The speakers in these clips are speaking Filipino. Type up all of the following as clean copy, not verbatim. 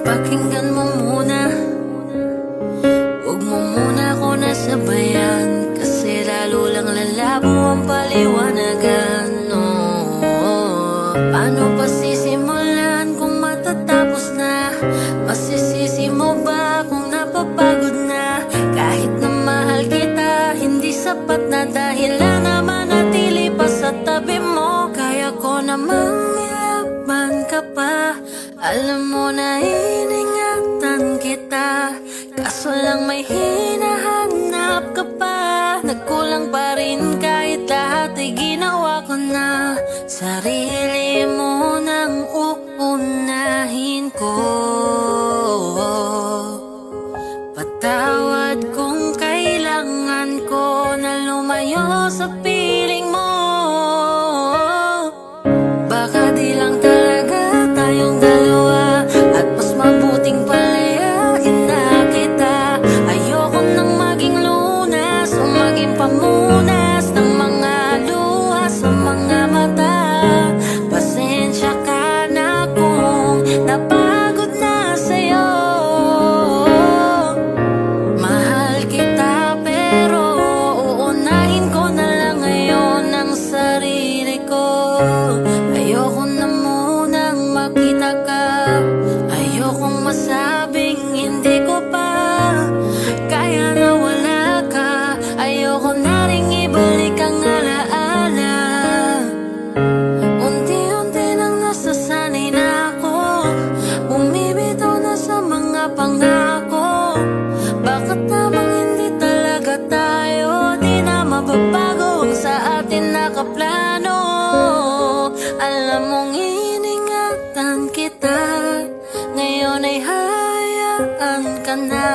Pakinggan mo muna, huwag mo muna ako nasabayan, kasi lalo lang lalabo ang paliwanagan. Paano pa sisimulan kung matatapos na? Masisisi mo ba kung napapagod na? Kahit na mahal kita, hindi sapat na dahilan na manatili pa sa tabi mo. Kaya ko namang nilaban ka pa, alam mo na iningatan kita, kaso lang may hinahanap ka pa. Nagkulang pa rin kahit lahat ay ginawa ko na. Sarili mo nang uunahin ko. Patawad kung kailangan ko na lumayo sa piling mo. Baka di lang talaga tayong dalawa, at mas mabuting palayain na kita. Ayoko nang maging lunas o maging pamunas ng mga luha sa mga mata. Pasensya ka na kung napagod na sa'yo. Mahal kita pero uunahin ko na lang ngayon ang sarili ko. Ayoko na munang makita ka, ayokong masabing hindi ko pa kaya na wala ka. Ayoko na ring ibalik ang alaala. Unti-unti nang nasasanay na ako, bumibitaw na sa mga pangako. Bakit namang hindi talaga tayo, di na mababago ang sa atin nakaplano? Alam mong iningatan kita, ngayon ay hayaan ka na.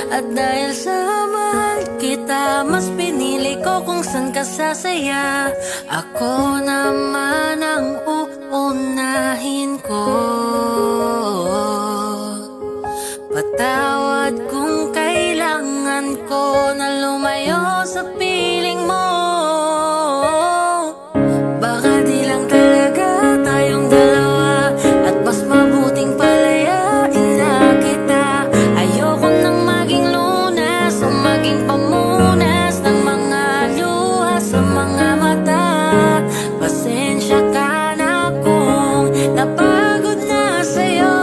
At dahil sa mahal kita, mas pinili ko kung saan ka sasaya. Ako naman ang uunahin ko. Patawad kung kailangan ko na lumayo sa piling mo. Baka di lang talaga tayong dalawa, at mas mabuting palayain na kita. Ayoko nang maging lunas o maging pamunas ng mga luha sa mga mata. Pasensya ka na kung napagod na sa'yo.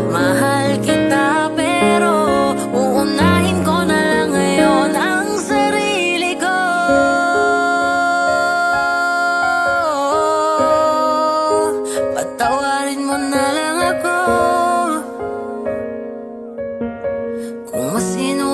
Mahal kita pero uunahin ko na lang ngayon ang sarili ko. Patawarin mo na lang ako kung masino